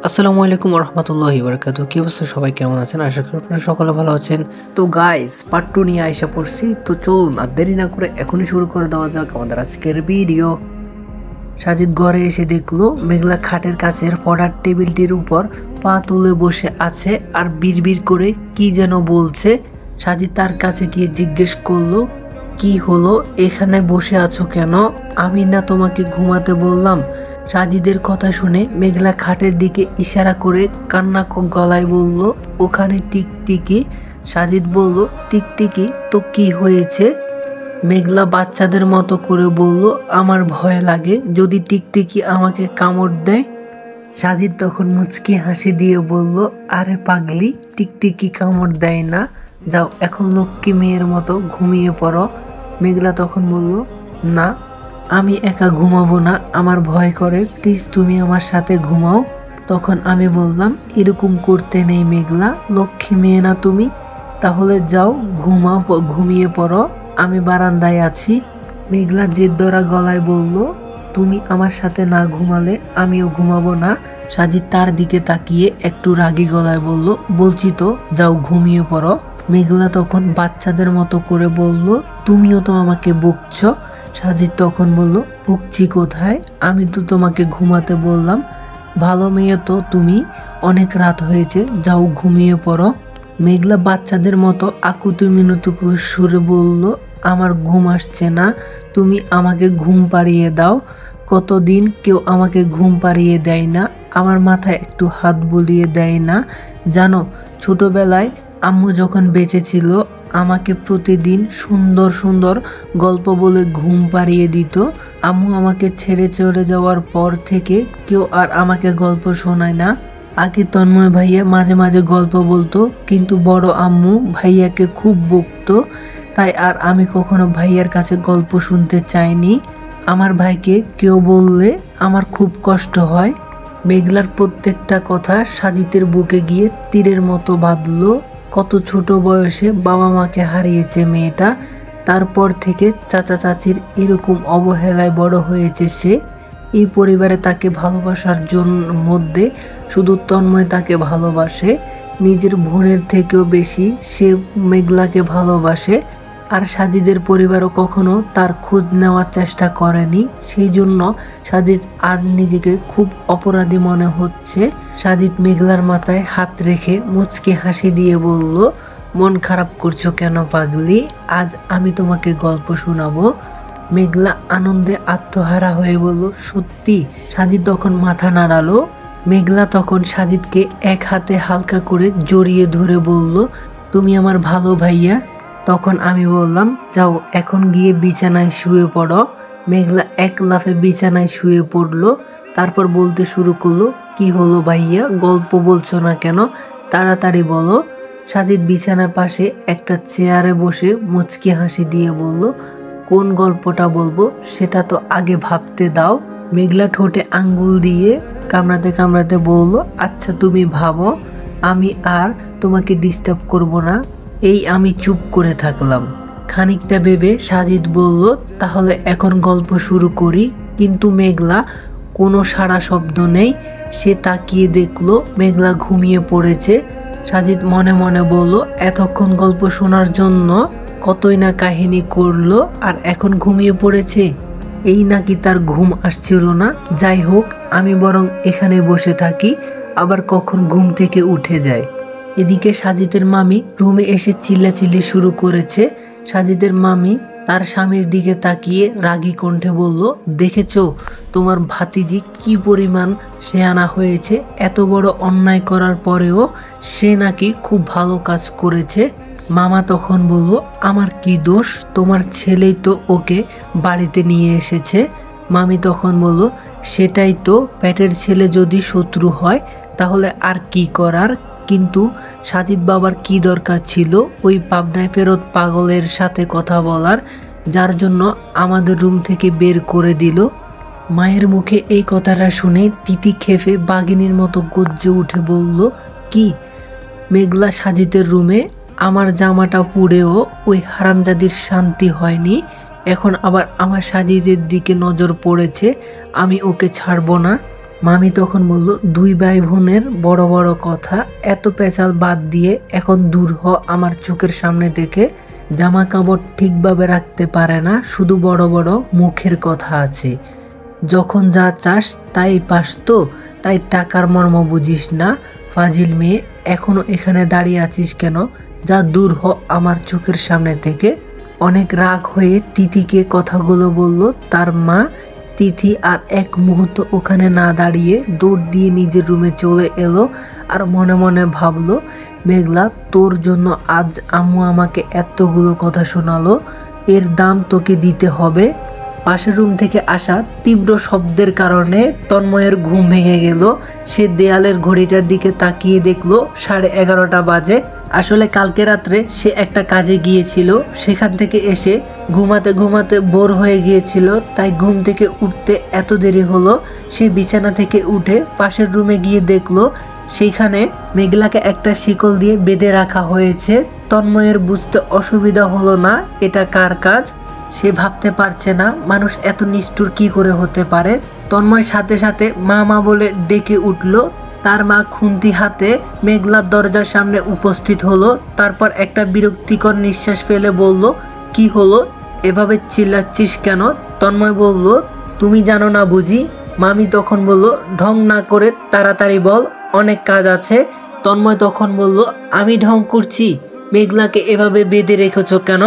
আসসালামু আলাইকুম রহমতুল্লাহি বারাকাতু। কি অবস্থা, সবাই কেমন আছেন? আশা করি আপনারা সকলে ভালো আছেন। তো গাইস, পার্ট 2 নিয়ে আইসা পড়ছি। তো চলুন আর দেরি না করে এখনই শুরু করে দেওয়া যাক আমাদের আজকের ভিডিও। সাজিদ ঘরে এসে দেখলো মেঘলা খাটের কাছের পড়ার টেবিলটির উপর পা তুলে বসে আছে আর বিড়বিড় করে কি যেন বলছে। সাজিদ তার কাছে গিয়ে জিজ্ঞেস করলো, কি হলো, এখানে বসে আছো কেন? আমি না তোমাকে ঘুমাতে বললাম? সাজিদের কথা শুনে মেঘলা খাটের দিকে ইশারা করে কান্না গলায় বলল, ওখানে টিকটিকি। সাজিদ বলল, টিকটিকি তো কি হয়েছে? মেঘলা বাচ্চাদের মতো করে বলল, আমার ভয় লাগে যদি টিকটিকি আমাকে কামড় দেয়। সাজিদ তখন মুচকি হাসি দিয়ে বলল, আরে পাগলি, টিকটিকি কামড় দেয় না, যাও এখন লক্ষ্মী মেয়ের মতো ঘুমিয়ে পড়ো। মেঘলা তখন বলল, না আমি একা ঘুমাবো না, আমার ভয় করে, প্লিজ তুমি আমার সাথে ঘুমাও। তখন আমি বললাম, এরকম করতে নেই মেঘলা, লক্ষ্মী মেয়ে না তুমি? তাহলে যাও ঘুমাও, ঘুমিয়ে পড়ো, আমি বারান্দায় আছি। মেঘলা জেদ্দরা গলায় বলল, তুমি আমার সাথে না ঘুমালে আমিও ঘুমাবো না। সাজিদ তার দিকে তাকিয়ে একটু রাগী গলায় বলল, বলছি তো যাও ঘুমিয়ে পড়ো। মেঘলা তখন বাচ্চাদের মতো করে বলল, তুমিও তো আমাকে বকছ। সাজিদ তখন বলল, বকছি কোথায়, আমি তো তোমাকে ঘুমাতে বললাম। ভালো মেয়ে তো তুমি, অনেক রাত হয়েছে, যাও ঘুমিয়ে পড়ো। মেঘলা বাচ্চাদের মতো আকুতি মিনতি সুরে বলল, আমার ঘুম আসছে না, তুমি আমাকে ঘুম পাড়িয়ে দাও। কতদিন কেউ আমাকে ঘুম পাড়িয়ে দেয় না, আমার মাথায় একটু হাত বুলিয়ে দেয় না। জানো, ছোটবেলায় আম্মু যখন বেঁচে ছিল আমাকে প্রতিদিন সুন্দর সুন্দর গল্প বলে ঘুম পাড়িয়ে দিত। আম্মু আমাকে ছেড়ে চলে যাওয়ার পর থেকে কেউ আর আমাকে গল্প শোনায় না। আগে তন্ময় ভাইয়া মাঝে মাঝে গল্প বলতো, কিন্তু বড় আম্মু ভাইয়াকে খুব বকতো, তাই আর আমি কখনো ভাইয়ার কাছে গল্প শুনতে চাইনি। আমার ভাইকে কেউ বললে আমার খুব কষ্ট হয়। মেঘলার প্রত্যেকটা কথা সাজিদের বুকে গিয়ে তীরের মতো বাঁধলো। কত ছোট বয়সে বাবা মাকে হারিয়েছে মেয়েটা, তারপর থেকে চাচা চাচির এরকম অবহেলায় বড় হয়েছে সে। এই পরিবারে তাকে ভালোবাসার মধ্যে শুধু তন্ময় তাকে ভালোবাসে, নিজের বোনের থেকেও বেশি সে মেঘলাকে ভালোবাসে। আর সাজিদের পরিবারও কখনো তার খোঁজ নেওয়ার চেষ্টা করেনি, সেই জন্য সাজিদ আজ নিজেকে খুব অপরাধী মনে হচ্ছে। সাজিদ মেঘলার মাথায় হাত রেখে মুচকি হাসি দিয়ে বলল, মন খারাপ করছো কেন পাগলি, আজ আমি তোমাকে গল্প শোনাবো। মেঘলা আনন্দে আত্মহারা হয়ে বলল, সত্যি? সাজিদ তখন মাথা নাড়ালো। মেঘলা তখন সাজিদকে এক হাতে হালকা করে জড়িয়ে ধরে বলল, তুমি আমার ভালো ভাইয়া। তখন আমি বললাম, যাও এখন গিয়ে বিছানায় শুয়ে পড়ো। মেঘলা এক লাফে বিছানায় শুয়ে পড়লো। তারপর বলতে শুরু করলো, কি হলো ভাইয়া, গল্প বলছো না কেন, তাড়াতাড়ি বলো। সাজিদ বিছানার পাশে একটা চেয়ারে বসে মুচকি হাসি দিয়ে বলল, কোন গল্পটা বলবো সেটা তো আগে ভাবতে দাও। মেঘলা ঠোঁটে আঙ্গুল দিয়ে কামড়াতে কামড়াতে বলল, আচ্ছা তুমি ভাবো, আমি আর তোমাকে ডিস্টার্ব করব না। এই আমি চুপ করে থাকলাম। খানিকটা ভেবে সাজিদ বলল, তাহলে এখন গল্প শুরু করি। কিন্তু মেঘলা কোনো সাড়া শব্দ নেই। সে তাকিয়ে দেখলো মেঘলা ঘুমিয়ে পড়েছে। সাজিদ মনে মনে বলল, এতক্ষণ গল্প শোনার জন্য কতই না কাহিনী করলো, আর এখন ঘুমিয়ে পড়েছে। এই নাকি তার ঘুম আসছিল না। যাই হোক, আমি বরং এখানে বসে থাকি, আবার কখন ঘুম থেকে উঠে যায়। এদিকে সাজিদের মামি রুমে এসে চিল্লাচিল্লি শুরু করেছে। সাজিদের মামি তার স্বামীর দিকে তাকিয়ে রাগী কণ্ঠে বলল, দেখেছো তোমার ভাতিজি কি পরিমাণ শেয়ানা হয়েছে, এত বড় অন্যায় করার পরেও সে নাকি খুব ভালো কাজ করেছে। মামা তখন বলল, আমার কি দোষ, তোমার ছেলেই তো ওকে বাড়িতে নিয়ে এসেছে। মামি তখন বলল, সেটাই তো, পেটের ছেলে যদি শত্রু হয় তাহলে আর কি করার। কিন্তু সাজিদ বাবার কি দরকার ছিল ওই পাবনায় ফেরত পাগলের সাথে কথা বলার, যার জন্য আমাদের রুম থেকে বের করে দিল। মায়ের মুখে এই কথাটা শুনে তিতি খেপে বাঘিনীর মতো গর্জে উঠে বলল, কি? মেঘলা সাজিদের রুমে আমার জামাটা পুড়েও ওই হারামজাদির শান্তি হয়নি, এখন আবার আমার সাজিদের দিকে নজর পড়েছে, আমি ওকে ছাড়বো না। মামি তখন বলল, দুই ভাই বোনের বড় বড় কথা, এত পেঁচাল বাদ দিয়ে এখন দূর হ আমার চোখের সামনে থেকে। জামা কাপড় ঠিকভাবে রাখতে পারে না, শুধু বড় বড় মুখের কথা আছে। যখন যা চাস তাই পাস তো, তাই টাকার মর্ম বুঝিস না। ফাজিল মেয়ে, এখনো এখানে দাঁড়িয়ে আছিস কেন? যা দূর হ আমার চোখের সামনে থেকে। অনেক রাগ হয়ে তিথিকে কথাগুলো বলল তার মা। তিথি আর এক মুহূর্ত ওখানে না দাঁড়িয়ে দৌড় দিয়ে নিজের রুমে চলে এলো আর মনে মনে ভাবলো, মেঘলা, তোর জন্য আজ আম্মু আমাকে এতগুলো কথা শোনালো, এর দাম তোকে দিতে হবে। পাশের রুম থেকে আসা তীব্র শব্দের কারণে তন্ময়ের ঘুম ভেঙে গেল। সে দেয়ালের ঘড়িটার দিকে তাকিয়ে দেখলো 11:30 বাজে। আসলে কালকে রাত্রে সে একটা কাজে গিয়েছিল, সেখান থেকে এসে ঘুমাতে ঘুমাতে বোর হয়ে গিয়েছিল, তাই ঘুম থেকে উঠতে এত দেরি হলো। সে বিছানা থেকে উঠে পাশের রুমে গিয়ে দেখলো সেইখানে মেঘলাকে একটা শিকল দিয়ে বেঁধে রাখা হয়েছে। তন্ময়ের বুঝতে অসুবিধা হলো না এটা কার কাজ। সে ভাবতে পারছে না মানুষ এত নিষ্ঠুর কি করে হতে পারে। তন্ময় সাথে সাথে মা মা বলে ডেকে উঠল। তার মা খুন্তি হাতে মেঘলার দরজার সামনে উপস্থিত হলো। তারপর একটা বিরক্তিকর নিঃশ্বাস ফেলে বলল, কি হলো, এভাবে চিল্লাচ্ছিস কেন? তন্ময় বলল, তুমি জানো না বুঝি? মামি তখন বলল, ঢং না করে তাড়াতাড়ি বল, অনেক কাজ আছে। তন্ময় তখন বলল, আমি ঢং করছি? মেঘলাকে এভাবে বেঁধে রেখেছো কেন?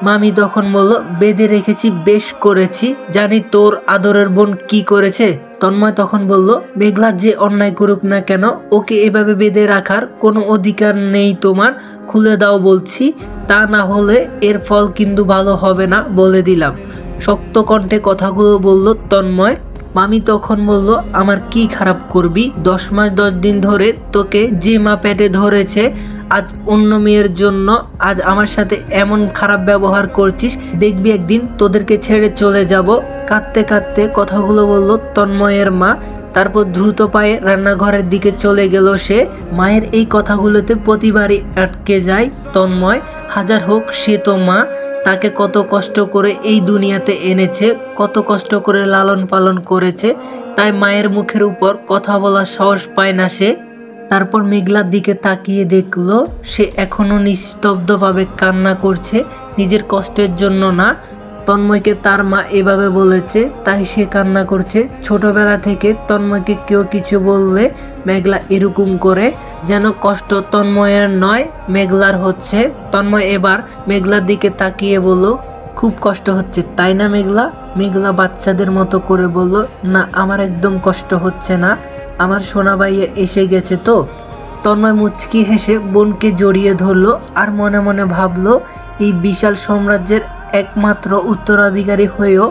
মামি তখন বলল, বেঁধে রেখেছি, বেশ করেছি, জানি তোর আদরের বোন কি করেছে। তন্ময় তখন বলল, মেঘলা যে অন্যায় করুক না কেন, ওকে এভাবে বেঁধে রাখার কোনো অধিকার নেই তোমার, খুলে দাও বলছি, তা না হলে এর ফল কিন্তু ভালো হবে না বলে দিলাম। শক্ত কণ্ঠে কথাগুলো বলল তন্ময়। মামি তখন বলল, আমার কি খারাপ করবি? 10 মাস 10 দিন ধরে তোকে যে মা পেটে ধরেছে, আজ অন্য মেয়ের জন্য আজ আমার সাথে এমন খারাপ ব্যবহার করছিস, দেখবি একদিন তোদেরকে ছেড়ে চলে যাব। কাঁদতে কাঁদতে কথাগুলো বলল তন্ময়ের মা। তারপর দ্রুত পায়ে রান্নাঘরের দিকে চলে গেল সে। মায়ের এই কথাগুলোতে প্রতিবারই আটকে যায় তন্ময়। হাজার হোক সে তো মা, তাকে কত কষ্ট করে এই দুনিয়াতে এনেছে, কত কষ্ট করে লালন পালন করেছে, তাই মায়ের মুখের উপর কথা বলার সাহস পায় না সে। তারপর মেঘলার দিকে তাকিয়ে দেখলো সে এখনো নিস্তব্ধভাবে কান্না করছে, নিজের কষ্টের জন্য না, তন্ময়কে তার মা এভাবে বলেছে তাই সে কান্না করছে। ছোটবেলা থেকে তন্ময়কে কেউ কিছু বললে মেঘলা এরকম করে, যেন কষ্ট তন্ময়ের নয় মেঘলার হচ্ছে। তন্ময় এবার মেঘলার দিকে তাকিয়ে বলল, খুব কষ্ট হচ্ছে তাই না মেঘলা? মেঘলা বাচ্চাদের মতো করে বলল, না আমার একদম কষ্ট হচ্ছে না, আমার সোনা ভাইয়া এসে গেছে তো। তন্ময় মুচকি হেসে বোনকে জড়িয়ে ধরলো আর মনে মনে ভাবলো, এই বিশাল সাম্রাজ্যের একমাত্র উত্তরাধিকারী হয়েও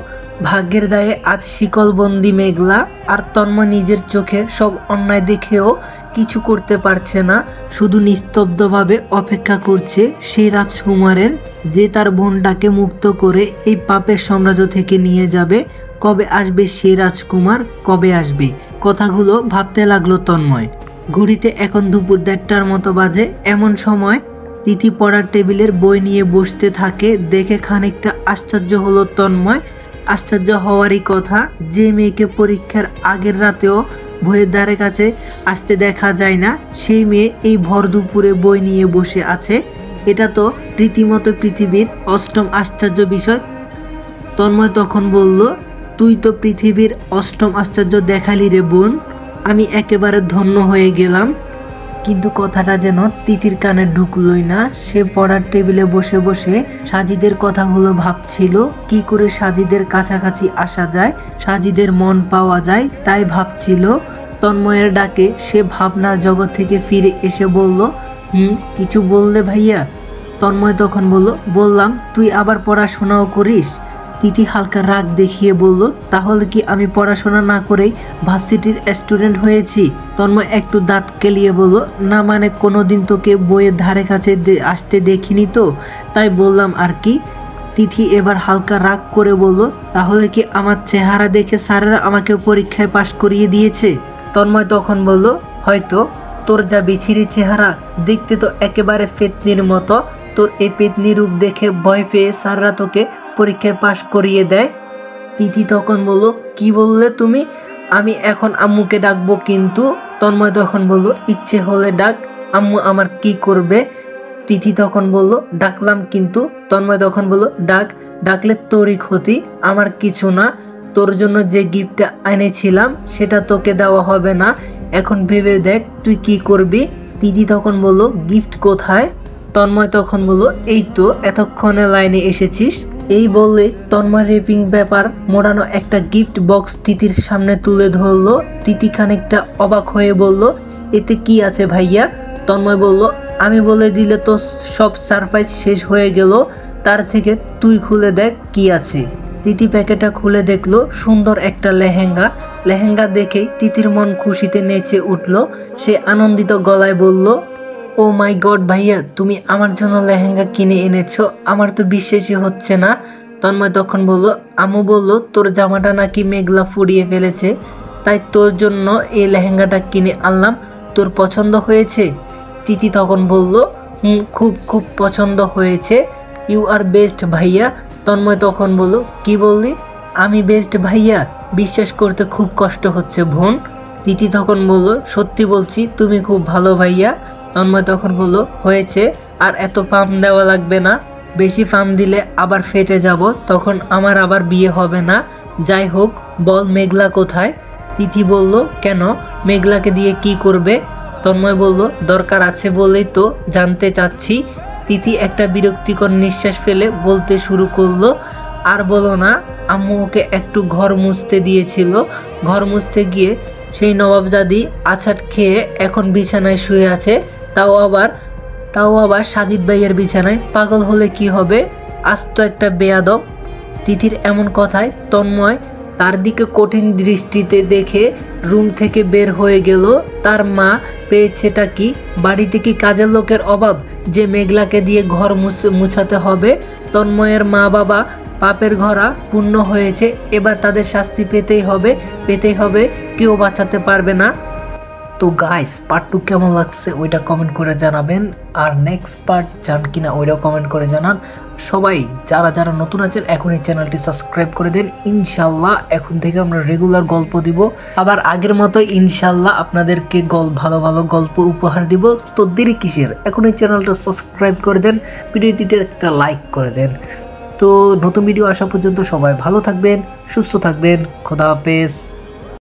ভাগ্যের দায়ে আজ শিকলবন্দি মেঘলা। আর তন্ময় নিজের চোখে সব অন্যায় দেখেও কিছু করতে পারছে না, শুধু নিস্তব্ধভাবে অপেক্ষা করছে সেই রাজকুমারের, যে তার বোনটাকে মুক্ত করে এই পাপের সাম্রাজ্য থেকে নিয়ে যাবে। কবে আসবে সেই রাজকুমার, কবে আসবে? কথাগুলো ভাবতে লাগলো তন্ময়। ঘড়িতে এখন দুপুর 1:30টার মতো বাজে। এমন সময় তিথি পড়ার টেবিলের বই নিয়ে বসতে থাকে, দেখে খানিকটা আশ্চর্য হলো তন্ময়। আশ্চর্য হওয়ারই কথা, যে মেয়েকে পরীক্ষার আগের রাতেও বইয়ের ধারে কাছে আসতে দেখা যায় না, সেই মেয়ে এই ভর দুপুরে বই নিয়ে বসে আছে। এটা তো রীতিমতো পৃথিবীর 8ম আশ্চর্য বিষয়। তন্ময় তখন বলল, তুই তো পৃথিবীর 8ম আশ্চর্য দেখালি রে বোন, আমি একেবারে ধন্য হয়ে গেলাম। কিন্তু কথাটা যেন তিথির কানে ঢুকলই না। সে পড়ার টেবিলে বসে বসে সাজিদের কথাগুলো ভাবছিল, কি করে সাজিদের কাছাকাছি আসা যায়, সাজিদের মন পাওয়া যায়, তাই ভাবছিল। তন্ময়ের ডাকে সে ভাবনার জগৎ থেকে ফিরে এসে বলল, কিছু বললে ভাইয়া? তন্ময় তখন বলল, বললাম, তুই আবার পড়াশোনাও করিস? তিথি হালকা রাগ দেখিয়ে বলল, তাহলে কি আমি পড়াশোনা না করেই ভার্সিটির স্টুডেন্ট হয়েছি? তন্ময় একটু দাঁত কেলিয়ে বলল, না মানে কোনোদিন তোকে বইয়ের ধারে কাছে আসতে দেখিনি তো, তাই বললাম আর কি। তিথি এবার হালকা রাগ করে বলল, তাহলে কি আমার চেহারা দেখে স্যারেরা আমাকে পরীক্ষায় পাশ করিয়ে দিয়েছে? তন্ময় তখন বলল, হয়তো। তোর যা বিছিরি চেহারা, দেখতে তো একেবারে পেতনির মতো, তোর এই পেতনি রূপ দেখে ভয় পেয়ে স্যাররা তোকে পরীক্ষায় পাশ করিয়ে দেয়। তিথি তখন বলল, কি বললে তুমি? আমি এখন আম্মুকে ডাকবো কিন্তু। তন্ময় তখন বলল ইচ্ছে হলে ডাক, আম্মু আমার কি করবে? তিথি তখন বলল ডাকলাম কিন্তু। তন্ময় তখন বলল ডাকলে তোরই ক্ষতি, আমার কিছু না। তোর জন্য যে গিফটটা এনেছিলাম সেটা তোকে দেওয়া হবে না, এখন ভেবে দেখ তুই কি করবি। তিথি তখন বলল গিফট কোথায়? তন্ময় তখন বলল এই তো এতক্ষণে লাইনে এসেছিস। এই বললে তন্ময় রেপিং ব্যাপার মোড়ানো একটা গিফট বক্স তিথির সামনে তুলে ধরলো। তিথি খানিকটা অবাক হয়ে বলল এতে কি আছে ভাইয়া? তন্ময় বলল আমি বলে দিলে তো সব সারপ্রাইজ শেষ হয়ে গেল, তার থেকে তুই খুলে দেখ কি আছে। তিথি প্যাকেটটা খুলে দেখলো সুন্দর একটা লেহেঙ্গা দেখেই তিথির মন খুশিতে নেচে উঠল। সে আনন্দিত গলায় বলল ও মাই গড ভাইয়া, তুমি আমার জন্য লেহেঙ্গা কিনে এনেছো, আমার তো বিশ্বাসই হচ্ছে না। তন্ময় তখন বলল আম্মু বলল তোর জামাটা নাকি মেঘলা ফুরিয়ে ফেলেছে, তাই তোর জন্য এই লেহেঙ্গাটা কিনে আনলাম, তোর পছন্দ হয়েছে? তিথি তখন বলল খুব খুব পছন্দ হয়েছে, ইউ আর বেস্ট ভাইয়া। তন্ময় তখন বলল কি বললি? আমি বেস্ট ভাইয়া? বিশ্বাস করতে খুব কষ্ট হচ্ছে বোন। তিথি তখন বলল সত্যি বলছি তুমি খুব ভালো ভাইয়া। তন্ময় তখন বলল হয়েছে, আর এত পাম দেওয়া লাগবে না, বেশি পাম দিলে আবার ফেটে যাব, তখন আমার আবার বিয়ে হবে না। যাই হোক বল মেঘলা কোথায়? তিথি বলল কেন, মেঘলাকে দিয়ে কি করবে? তন্ময় বলল দরকার আছে বলেই তো জানতে চাচ্ছি। তিথি একটা বিরক্তিকর নিঃশ্বাস ফেলে বলতে শুরু করলো আর বলো না, আম্মু ওকে একটু ঘর মুছতে দিয়েছিল, ঘর মুছতে গিয়ে সেই নবাবজাদি আছাড় খেয়ে এখন বিছানায় শুয়ে আছে, তাও আবার সাজিদ ভাইয়ের বিছানায়। পাগল হলে কি হবে, আস্ত একটা বেয়াদব। তিথির এমন কথায় তন্ময় তার দিকে কঠিন দৃষ্টিতে দেখে রুম থেকে বের হয়ে গেল। তার মা পেয়েছেটা কি? বাড়িতে কি কাজের লোকের অভাব যে মেঘলাকে দিয়ে ঘর মুছাতে হবে? তন্ময়ের মা বাবা পাপের ঘরা পূর্ণ হয়েছে, এবার তাদের শাস্তি পেতেই হবে, কেউ বাঁচাতে পারবে না। তো গাইস পার্ট 2 কেমন লাগছে ওইটা কমেন্ট করে জানাবেন, আর নেক্সট পার্ট চান কিনা ওইটাও কমেন্ট করে জানান। সবাই যারা নতুন আছেন এখন এই চ্যানেলটি সাবস্ক্রাইব করে দেন। ইনশাল্লাহ এখন থেকে আমরা রেগুলার গল্প দিব, আবার আগের মতো ইনশাল্লাহ আপনাদেরকে ভালো ভালো গল্প উপহার দিব। তো দেরি কিসের, এখন এই চ্যানেলটা সাবস্ক্রাইব করে দেন, ভিডিওটিতে একটা লাইক করে দেন। তো নতুন ভিডিও আসা পর্যন্ত সবাই ভালো থাকবেন, সুস্থ থাকবেন, খোদা হাফেজ।